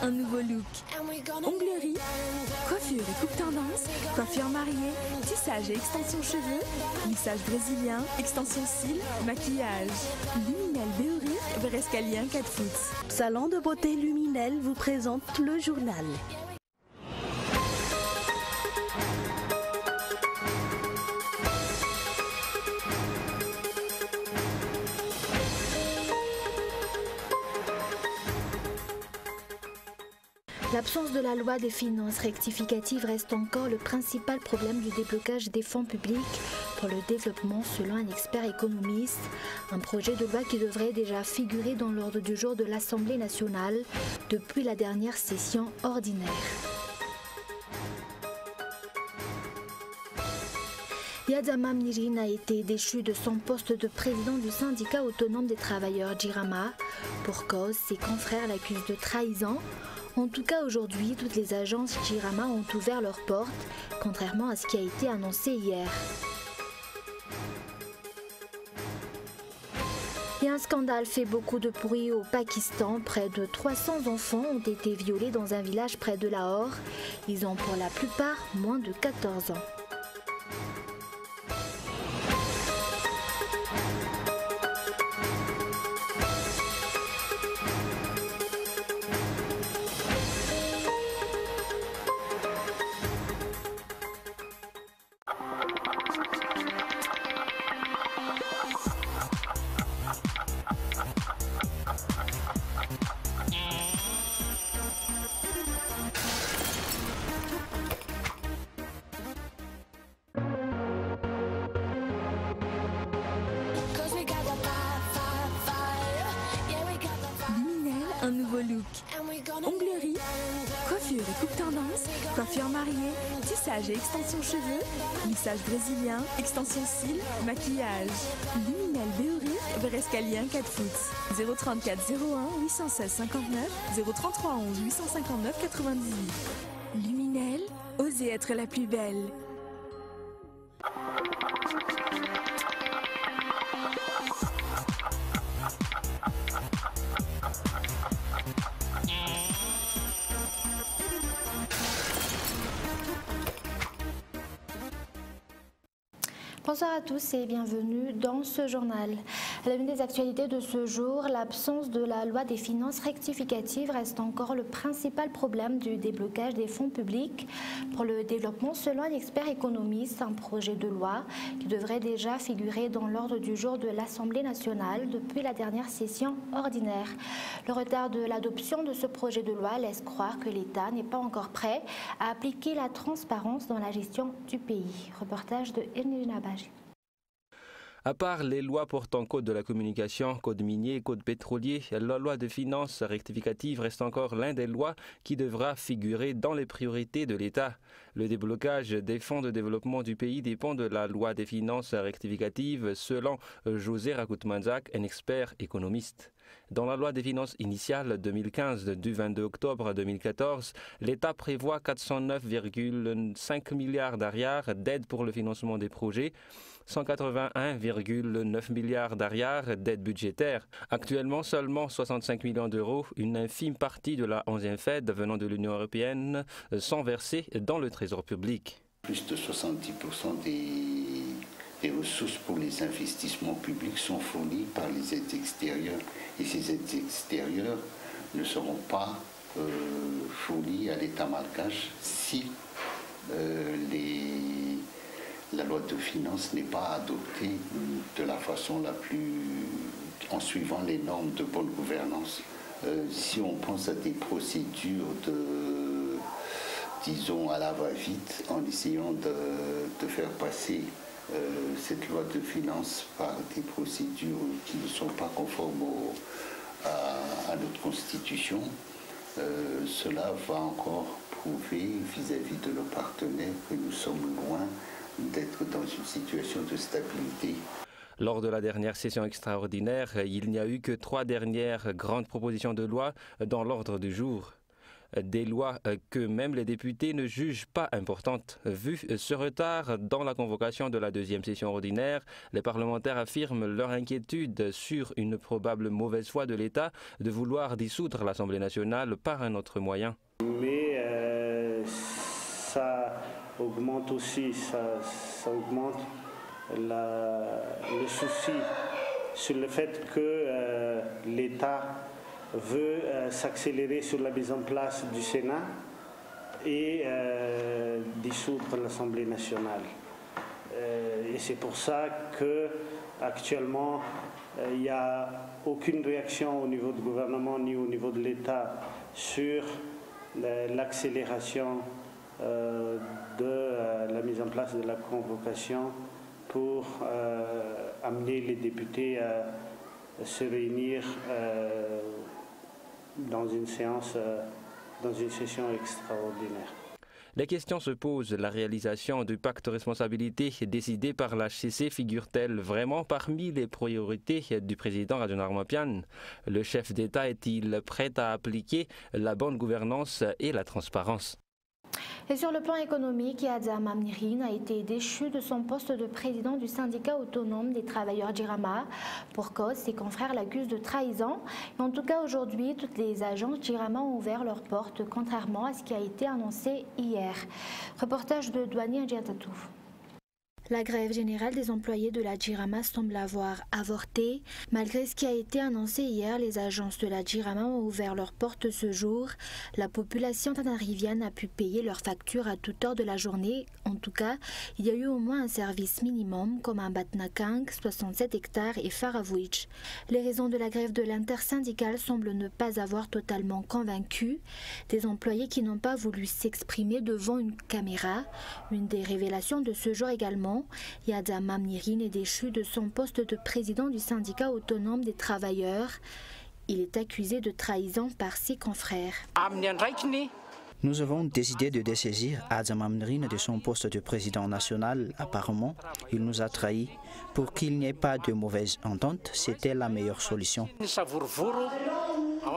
un nouveau look. Onglerie, coiffure et coupe tendance, coiffure mariée, tissage et extension cheveux, lissage brésilien, extension cils, maquillage. Luminel Béouric, Verescalien 4 foot. Salon de beauté Luminel vous présente le journal. L'absence de la loi des finances rectificatives reste encore le principal problème du déblocage des fonds publics pour le développement selon un expert économiste. Un projet de loi qui devrait déjà figurer dans l'ordre du jour de l'Assemblée nationale depuis la dernière session ordinaire. Yadama Mirin a été déchu de son poste de président du syndicat autonome des travailleurs Jirama. Pour cause, ses confrères l'accusent de trahison. En tout cas, aujourd'hui, toutes les agences Jirama ont ouvert leurs portes, contrairement à ce qui a été annoncé hier. Et un scandale fait beaucoup de bruit au Pakistan. Près de 300 enfants ont été violés dans un village près de Lahore. Ils ont pour la plupart moins de 14 ans. Un nouveau look. Onglerie, coiffure et coupe tendance, coiffure mariée, tissage et extension cheveux, lissage brésilien, extension cils, maquillage. Luminel Béouric, Verescalien 4 foot. 034 01 816 59 033 11 859 98. Luminel, osez être la plus belle. Bonsoir à tous et bienvenue dans ce journal. À la une des actualités de ce jour, l'absence de la loi des finances rectificatives reste encore le principal problème du déblocage des fonds publics pour le développement selon un expert économiste, un projet de loi qui devrait déjà figurer dans l'ordre du jour de l'Assemblée nationale depuis la dernière session ordinaire. Le retard de l'adoption de ce projet de loi laisse croire que l'État n'est pas encore prêt à appliquer la transparence dans la gestion du pays. Reportage de Irnina Baji. À part les lois portant code de la communication, code minier, code pétrolier, la loi de finances rectificative reste encore l'un des lois qui devra figurer dans les priorités de l'État. Le déblocage des fonds de développement du pays dépend de la loi des finances rectificative, selon José Rakoutmanzak, un expert économiste. Dans la loi des finances initiale 2015 du 22 octobre 2014, l'État prévoit 409,5 milliards d'ariars d'aide pour le financement des projets, 181,9 milliards d'ariars d'aide budgétaire. Actuellement, seulement 65 millions d'euros, une infime partie de la 11e Fed venant de l'Union européenne, sont versés dans le trésor public. Plus de 70% des ressources pour les investissements publics sont fournies par les aides extérieures. Et ces aides extérieures ne seront pas fournies à l'État malgache si la loi de finances n'est pas adoptée de la façon la plus, en suivant les normes de bonne gouvernance. Si on pense à des procédures disons à la va-vite, en essayant de faire passer cette loi de finances par des procédures qui ne sont pas conformes à notre constitution, cela va encore prouver vis-à-vis de nos partenaires que nous sommes loin d'être dans une situation de stabilité. Lors de la dernière session extraordinaire, il n'y a eu que 3 dernières grandes propositions de loi dans l'ordre du jour. Des lois que même les députés ne jugent pas importantes. Vu ce retard dans la convocation de la deuxième session ordinaire, les parlementaires affirment leur inquiétude sur une probable mauvaise foi de l'État de vouloir dissoudre l'Assemblée nationale par un autre moyen. Mais ça augmente aussi, ça augmente le souci sur le fait que l'État veut s'accélérer sur la mise en place du Sénat et dissoudre l'Assemblée nationale. Et c'est pour ça qu'actuellement, il n'y a aucune réaction au niveau du gouvernement ni au niveau de l'État sur l'accélération de la mise en place de la convocation pour amener les députés à se réunir dans une session extraordinaire. Les questions se posent. La réalisation du pacte responsabilité décidé par l'HCC figure-t-elle vraiment parmi les priorités du président Rajoelinarimampianina? Le chef d'État est-il prêt à appliquer la bonne gouvernance et la transparence? Et sur le plan économique, Yadza Mamnirine a été déchu de son poste de président du syndicat autonome des travailleurs Jirama. Pour cause, ses confrères l'accusent de trahison. Et en tout cas, aujourd'hui, toutes les agences Jirama ont ouvert leurs portes, contrairement à ce qui a été annoncé hier. Reportage de Douani Adjiatatou. La grève générale des employés de la Jirama semble avoir avorté. Malgré ce qui a été annoncé hier, les agences de la Jirama ont ouvert leurs portes ce jour. La population tanarivienne a pu payer leurs factures à toute heure de la journée. En tout cas, il y a eu au moins un service minimum comme un Batnakang, 67 hectares et Faravouich. Les raisons de la grève de l'intersyndicale semblent ne pas avoir totalement convaincu. Des employés qui n'ont pas voulu s'exprimer devant une caméra. Une des révélations de ce jour également, Yadza Mamnirine est déchu de son poste de président du syndicat autonome des travailleurs. Il est accusé de trahison par ses confrères. Nous avons décidé de dessaisir Yadza Mamnirine de son poste de président national. Apparemment, il nous a trahis. Pour qu'il n'y ait pas de mauvaise entente, c'était la meilleure solution.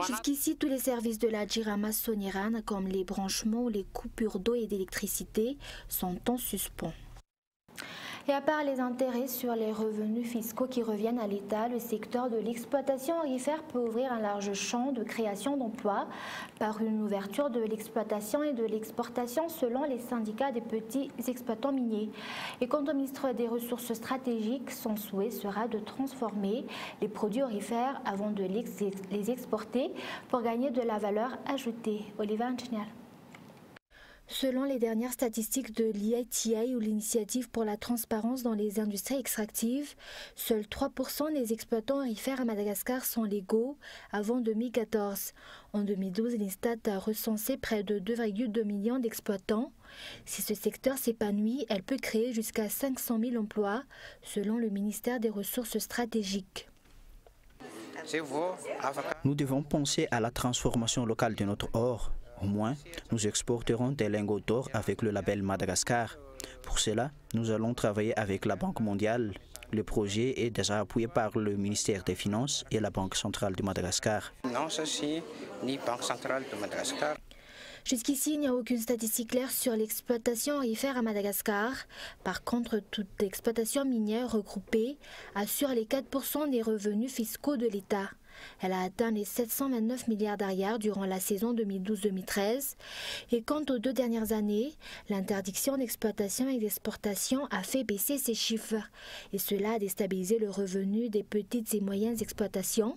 Jusqu'ici, tous les services de la Jirama Soniran, comme les branchements ou les coupures d'eau et d'électricité, sont en suspens. Et à part les intérêts sur les revenus fiscaux qui reviennent à l'État, le secteur de l'exploitation aurifère peut ouvrir un large champ de création d'emplois par une ouverture de l'exploitation et de l'exportation selon les syndicats des petits exploitants miniers. Et quant au ministre des Ressources stratégiques, son souhait sera de transformer les produits aurifères avant de les exporter pour gagner de la valeur ajoutée. Olivier Anchinial. Selon les dernières statistiques de l'IITI ou l'Initiative pour la transparence dans les industries extractives, seuls 3% des exploitants aurifères à Madagascar sont légaux avant 2014. En 2012, l'Instat a recensé près de 2,2 millions d'exploitants. Si ce secteur s'épanouit, elle peut créer jusqu'à 500 000 emplois, selon le ministère des Ressources stratégiques. Nous devons penser à la transformation locale de notre or. Au moins, nous exporterons des lingots d'or avec le label Madagascar. Pour cela, nous allons travailler avec la Banque mondiale. Le projet est déjà appuyé par le ministère des Finances et la Banque centrale de Madagascar. Non, ceci, ni Banque centrale de Madagascar. Jusqu'ici, il n'y a aucune statistique claire sur l'exploitation aurifère à Madagascar. Par contre, toute exploitation minière regroupée assure les 4% des revenus fiscaux de l'État. Elle a atteint les 729 milliards d'ariars durant la saison 2012-2013. Et quant aux 2 dernières années, l'interdiction d'exploitation et d'exportation a fait baisser ces chiffres. Et cela a déstabilisé le revenu des petites et moyennes exploitations.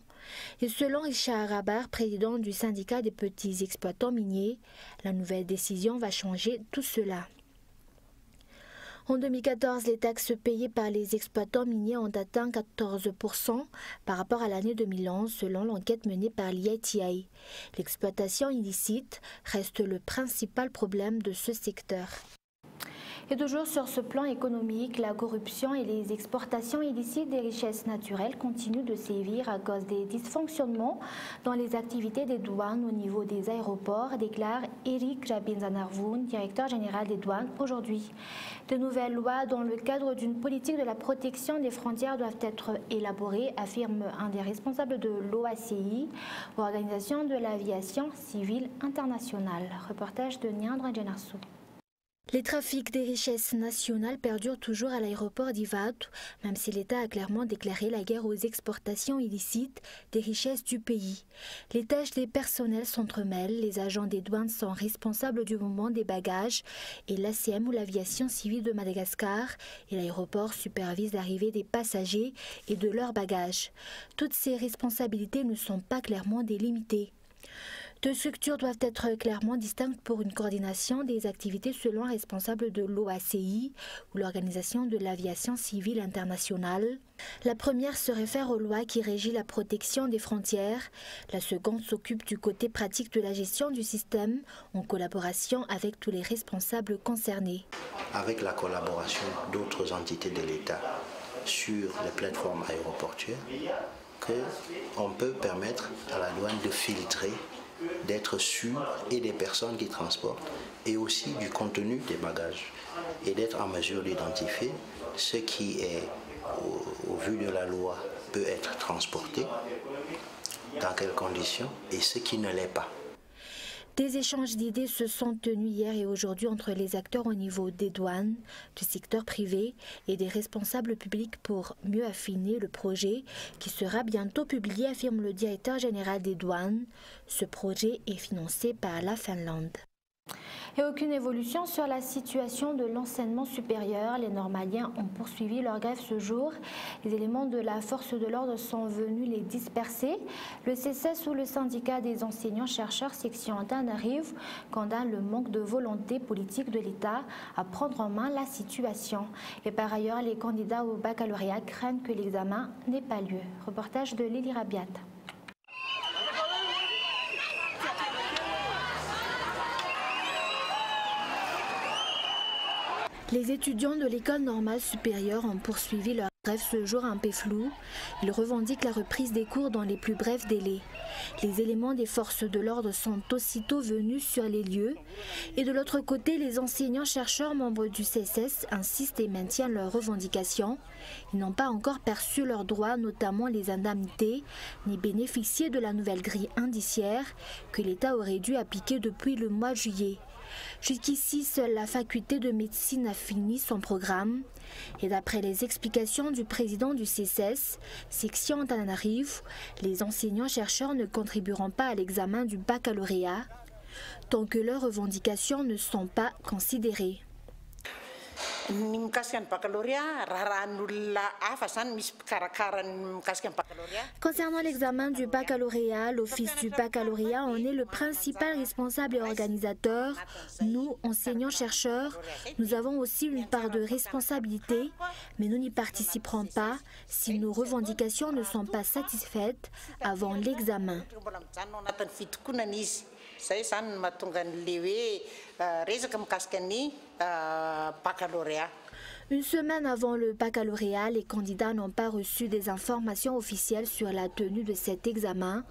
Et selon Richard Arabar, président du syndicat des petits exploitants miniers, la nouvelle décision va changer tout cela. En 2014, les taxes payées par les exploitants miniers ont atteint 14% par rapport à l'année 2011, selon l'enquête menée par l'IITI. L'exploitation illicite reste le principal problème de ce secteur. Et toujours sur ce plan économique, la corruption et les exportations illicites des richesses naturelles continuent de sévir à cause des dysfonctionnements dans les activités des douanes au niveau des aéroports, déclare Eric Rabinzanarvoun, directeur général des douanes, aujourd'hui. De nouvelles lois dans le cadre d'une politique de la protection des frontières doivent être élaborées, affirme un des responsables de l'OACI, Organisation de l'aviation civile internationale. Reportage de Niandre Djenarsou. Les trafics des richesses nationales perdurent toujours à l'aéroport d'Ivatu, même si l'État a clairement déclaré la guerre aux exportations illicites des richesses du pays. Les tâches des personnels s'entremêlent, les agents des douanes sont responsables du mouvement des bagages et l'ACM ou l'aviation civile de Madagascar et l'aéroport supervise l'arrivée des passagers et de leurs bagages. Toutes ces responsabilités ne sont pas clairement délimitées. Deux structures doivent être clairement distinctes pour une coordination des activités selon un responsable de l'OACI ou l'Organisation de l'aviation civile internationale. La première se réfère aux lois qui régissent la protection des frontières. La seconde s'occupe du côté pratique de la gestion du système en collaboration avec tous les responsables concernés. Avec la collaboration d'autres entités de l'État sur les plateformes aéroportuaires, on peut permettre à la douane de filtrer, d'être sûr et des personnes qui transportent et aussi du contenu des bagages et d'être en mesure d'identifier ce qui est au vu de la loi peut être transporté, dans quelles conditions et ce qui ne l'est pas. Des échanges d'idées se sont tenus hier et aujourd'hui entre les acteurs au niveau des douanes, du secteur privé et des responsables publics pour mieux affiner le projet qui sera bientôt publié, affirme le directeur général des douanes. Ce projet est financé par la Finlande. Et aucune évolution sur la situation de l'enseignement supérieur. Les Normaliens ont poursuivi leur grève ce jour. Les éléments de la force de l'ordre sont venus les disperser. Le CCS ou le syndicat des enseignants-chercheurs section Antananarivo condamne le manque de volonté politique de l'État à prendre en main la situation. Et par ailleurs, les candidats au baccalauréat craignent que l'examen n'ait pas lieu. Reportage de Lily Rabiat. Les étudiants de l'école normale supérieure ont poursuivi leur grève ce jour un peu flou. Ils revendiquent la reprise des cours dans les plus brefs délais. Les éléments des forces de l'ordre sont aussitôt venus sur les lieux. Et de l'autre côté, les enseignants-chercheurs membres du CSS insistent et maintiennent leurs revendications. Ils n'ont pas encore perçu leurs droits, notamment les indemnités, ni bénéficié de la nouvelle grille indiciaire que l'État aurait dû appliquer depuis le mois de juillet. Jusqu'ici, seule la faculté de médecine a fini son programme. Et d'après les explications du président du CSS, section Antananarivo, les enseignants-chercheurs ne contribueront pas à l'examen du baccalauréat tant que leurs revendications ne sont pas considérées. Concernant l'examen du baccalauréat, l'Office du baccalauréat en est le principal responsable et organisateur. Nous, enseignants-chercheurs, nous avons aussi une part de responsabilité, mais nous n'y participerons pas si nos revendications ne sont pas satisfaites avant l'examen. Une semaine avant le baccalauréat, les candidats n'ont pas reçu des informations officielles sur la tenue de cet examen.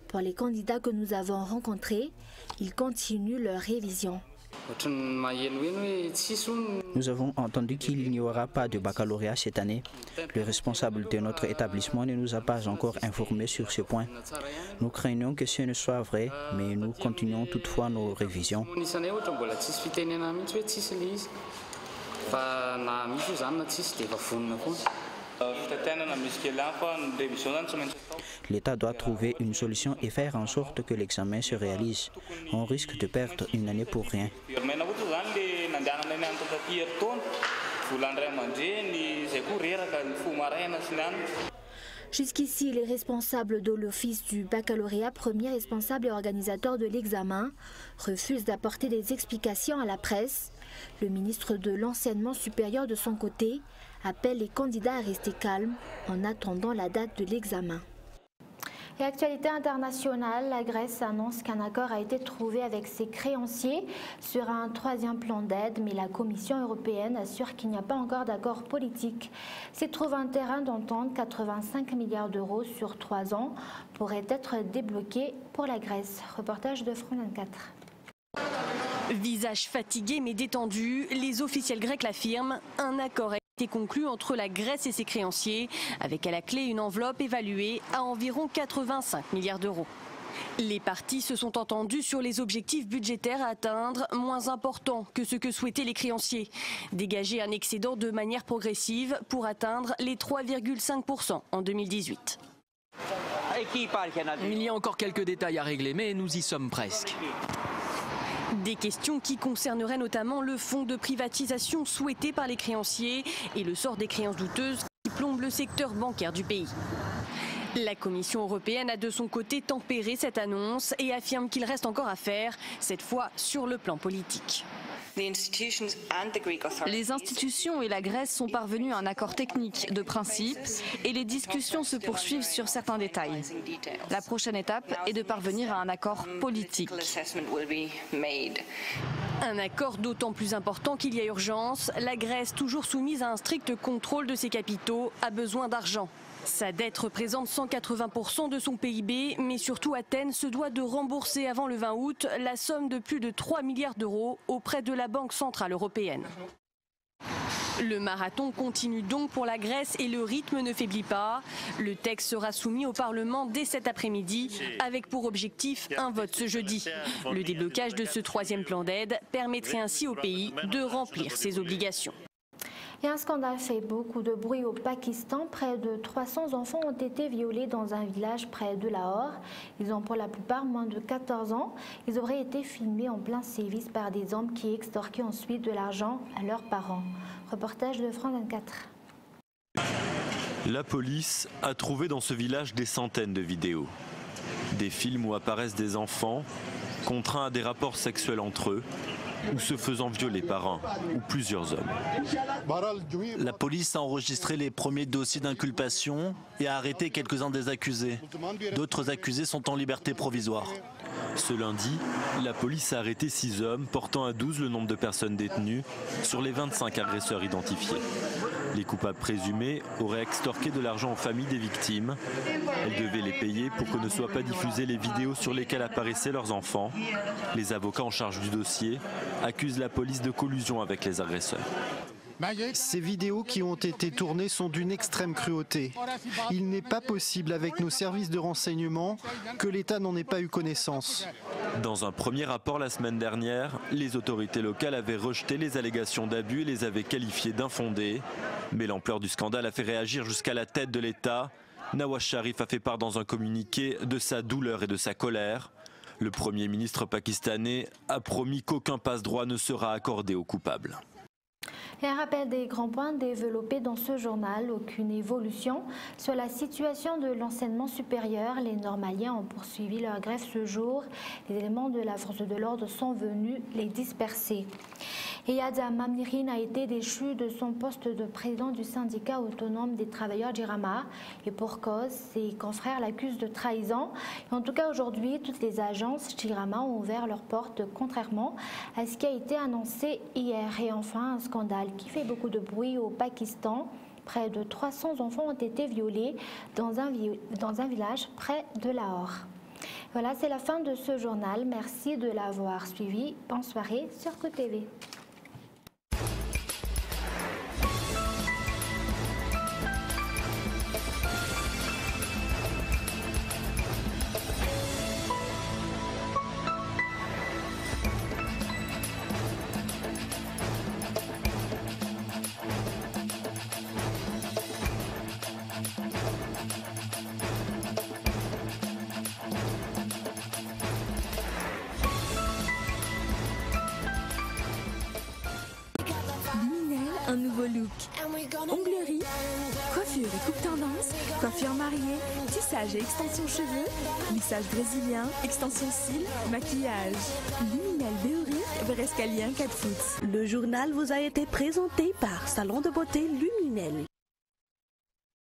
Pour les candidats que nous avons rencontrés, ils continuent leur révision. Nous avons entendu qu'il n'y aura pas de baccalauréat cette année. Le responsable de notre établissement ne nous a pas encore informés sur ce point. Nous craignons que ce ne soit vrai, mais nous continuons toutefois nos révisions. L'État doit trouver une solution et faire en sorte que l'examen se réalise. On risque de perdre une année pour rien. Jusqu'ici, les responsables de l'Office du baccalauréat, premier responsable et organisateur de l'examen, refusent d'apporter des explications à la presse. Le ministre de l'Enseignement supérieur, de son côté, appelle les candidats à rester calmes en attendant la date de l'examen. Et actualité internationale, la Grèce annonce qu'un accord a été trouvé avec ses créanciers sur un troisième plan d'aide, mais la Commission européenne assure qu'il n'y a pas encore d'accord politique. S'il trouve un terrain d'entente, 85 milliards d'euros sur 3 ans pourraient être débloqués pour la Grèce. Reportage de France 24. Visage fatigué mais détendu, les officiels grecs l'affirment, un accord a été conclu entre la Grèce et ses créanciers, avec à la clé une enveloppe évaluée à environ 85 milliards d'euros. Les parties se sont entendues sur les objectifs budgétaires à atteindre, moins importants que ce que souhaitaient les créanciers. Dégager un excédent de manière progressive pour atteindre les 3,5% en 2018. Il y a encore quelques détails à régler, mais nous y sommes presque. Des questions qui concerneraient notamment le fonds de privatisation souhaité par les créanciers et le sort des créances douteuses qui plombent le secteur bancaire du pays. La Commission européenne a de son côté tempéré cette annonce et affirme qu'il reste encore à faire, cette fois sur le plan politique. Les institutions et la Grèce sont parvenues à un accord technique de principe et les discussions se poursuivent sur certains détails. La prochaine étape est de parvenir à un accord politique. Un accord d'autant plus important qu'il y a urgence. La Grèce, toujours soumise à un strict contrôle de ses capitaux, a besoin d'argent. Sa dette représente 180% de son PIB, mais surtout Athènes se doit de rembourser avant le 20 août la somme de plus de 3 milliards d'euros auprès de la Banque centrale européenne. Le marathon continue donc pour la Grèce et le rythme ne faiblit pas. Le texte sera soumis au Parlement dès cet après-midi avec pour objectif un vote ce jeudi. Le déblocage de ce troisième plan d'aide permettrait ainsi au pays de remplir ses obligations. Et un scandale fait beaucoup de bruit au Pakistan. Près de 300 enfants ont été violés dans un village près de Lahore. Ils ont pour la plupart moins de 14 ans. Ils auraient été filmés en plein sévice par des hommes qui extorquaient ensuite de l'argent à leurs parents. Reportage de France 24. La police a trouvé dans ce village des centaines de vidéos. Des films où apparaissent des enfants contraints à des rapports sexuels entre eux ou se faisant violer par un ou plusieurs hommes. La police a enregistré les premiers dossiers d'inculpation et a arrêté quelques-uns des accusés. D'autres accusés sont en liberté provisoire. Ce lundi, la police a arrêté 6 hommes, portant à 12 le nombre de personnes détenues sur les 25 agresseurs identifiés. Les coupables présumés auraient extorqué de l'argent aux familles des victimes. Elles devaient les payer pour que ne soient pas diffusées les vidéos sur lesquelles apparaissaient leurs enfants. Les avocats en charge du dossier accusent la police de collusion avec les agresseurs. Ces vidéos qui ont été tournées sont d'une extrême cruauté. Il n'est pas possible avec nos services de renseignement que l'État n'en ait pas eu connaissance. Dans un premier rapport la semaine dernière, les autorités locales avaient rejeté les allégations d'abus et les avaient qualifiées d'infondées. Mais l'ampleur du scandale a fait réagir jusqu'à la tête de l'État. Nawaz Sharif a fait part dans un communiqué de sa douleur et de sa colère. Le Premier ministre pakistanais a promis qu'aucun passe-droit ne sera accordé aux coupables. Et un rappel des grands points développés dans ce journal. Aucune évolution sur la situation de l'enseignement supérieur. Les normaliens ont poursuivi leur grève ce jour. Les éléments de la force de l'ordre sont venus les disperser. Et Yadza Mamnirin a été déchu de son poste de président du syndicat autonome des travailleurs d'Irama. Et pour cause, ses confrères l'accusent de trahison. Et en tout cas, aujourd'hui, toutes les agences d'Irama ont ouvert leurs portes, contrairement à ce qui a été annoncé hier. Et enfin, un scandale qui fait beaucoup de bruit au Pakistan. Près de 300 enfants ont été violés dans un village près de Lahore. Voilà, c'est la fin de ce journal. Merci de l'avoir suivi. Bonne soirée sur COTV. Un nouveau look. Onglerie, coiffure et coupe tendance, coiffure mariée, tissage et extension cheveux, lissage brésilien, extension cils, maquillage. Luminel Béoric, Berescalien 4 foot. Le journal vous a été présenté par Salon de beauté Luminel.